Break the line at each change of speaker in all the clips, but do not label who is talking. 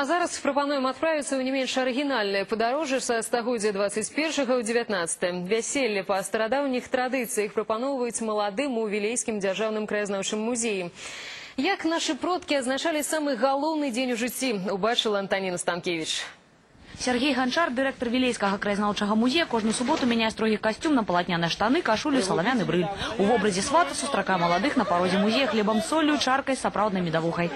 А зараз прапануем отправиться ў не менш арыгінальнае падарожжа са стагоддзя 21-го ў 19-е. Вяселле па старадаўніх традыцыях прапаноўваюць маладым у Вілейскім дзяржаўным краязнаўчым музеі. Як нашы продкі азначалі самы галоўны дзень у жыцці, убачыла Антаніна Станкевіч.
Сергей Гончар, директор Вилейского краязнаўчага музея, кожную субботу меняет строгі костюм на полотняные штаны, кашулю, соломяны брыль. У образе свата сустракае молодых на парозе музея хлебом, солью, чаркой с сапраўднай медовухой.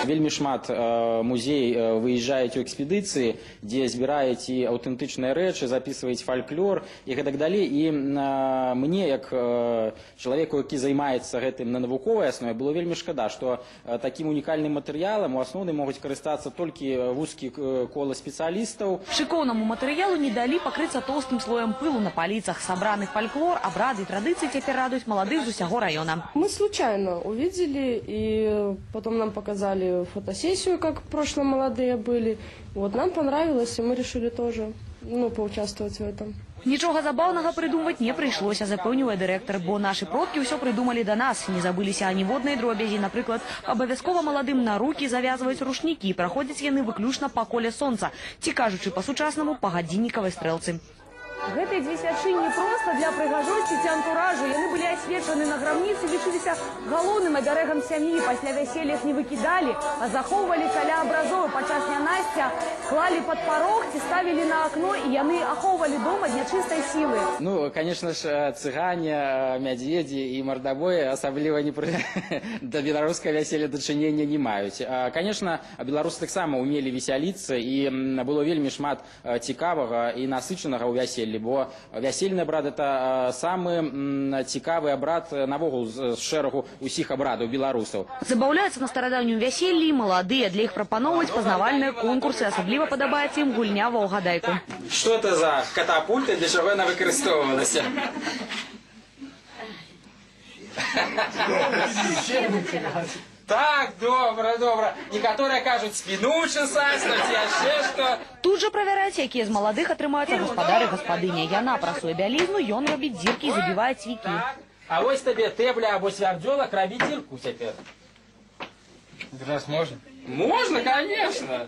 Вельмі шмат музей выезжаюць у экспедыцыі, дзе збіраеце аўтэнтычныя рэчы, записываеце фальклор і гэтак далей. І мне, як чалавеку, які займаецца гэтым на навуковай аснове, было вельмі шкада, што такім унікальным матэрыялам у асноўным могуць карыстацца толькі вузкі кола спецыялістаў.
Шыкоўнаму матэрыялу не далі пакрыцца тоўстым слоем пылу на паліцах. Сабраны фольклор, абрады і традыцыі цяпер радуюць маладых з усяго района.
Мы случайно увидели, и потом нам показали фотосессию, как в прошлом молодые были. Вот нам понравилось, и мы решили тоже поучаствовать в этом.
Нічога забаўнага прыдумваць не прыйшлося, запэўнівае дырэктар, бо нашы продкі ўсё прыдумалі да нас. Не забыліся аніводнай дробязі. Напрыклад, абавязкова маладым на рукі завязваюць рушнікі, праходзяць яны выключна па коле сонца, ці кажучы па-сучаснаму, па гадзіннікавай стрэлцы.
Гэтыя дзве свячы не проста для прыгажосці ці антуражу. Яны былі асвечаны на грамніцы, лічыліся галоўным абярэгам сям'і. Пасля вяселля іх не выкідалі, а захоўвалі каля абразоў. Падчас нянасця клалі пад парог ці ставілі на акно, і яны ахоўвалі дом ад нячыстай сілы.
Ну, конечно ж, цыгане, мядзведзі і мардабоі асабліва да беларускага вяселля дачынення не маюць. Конечно, беларусы таксама умелі весяліцца, і было вельмі шмат цікавага і насычанага ў вяселлі. Бо вясельны абрад – это самы цікавы абрад навогул з шэрагу усіх абрадаў беларусаў.
Забаўляюцца на старадаўнім вяселлі маладыя. Для іх прапаноўваюць пазнавальныя конкурсы. Асабліва падабаецца ім гульня ва ўгадайку.
Што это за катапульта, для чаго яна выкарыстоўвалася? Так, добра, добра. Некаторыя кажуць спіну часаць, ці яшчэ што.
Тут жа правяраць, якія з маладых атрымаюцца гаспадар і гаспадыня. Яна прасуе бялізну, ён робіць дзіркі і забівае цвікі.
А вось табе тэбля або свярдзёлак рабіць дзірку цяпер.
Раз можна?
Можна, конечно.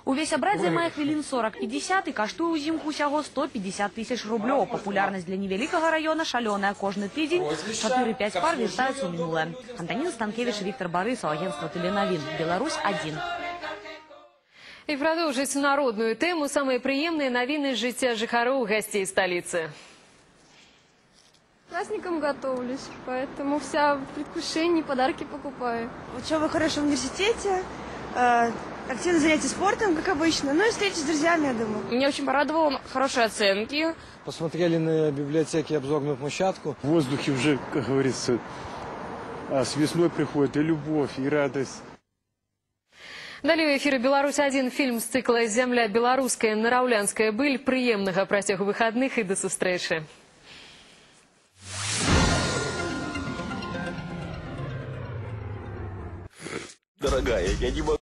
Увесь абрад займае хвілін 40-50 і каштуе ўзімку ўсяго 150 тысяч рублёў. Папулярнасць для невялікага района шалёная. Кожны тыдзень 4-5 пар вяртаюцца ў мінулае. Антаніна Станкевіч, Віктор Барысаў, агентство Теленавін. Беларусь 1.
І продовжить народную тему самые приемные новины из жыцця жыхароў гостей столицы.
Праздником готовлюсь, поэтому вся в предвкушении, подарки покупаю.
Учеба в хорошем университете, активное занятие спортом, как обычно, ну и встречи с друзьями, я думаю.
Меня очень порадовало хорошие оценки.
Посмотрели на библиотеке обзорную площадку. В воздухе уже, как говорится, с весной приходит и любовь, и радость.
Далее в эфире «Беларусь-1» фильм с цикла «Земля белорусская, нараўлянская быль». Приемного працягу выходных и до сустрэчы.
Дорогая, я не могу.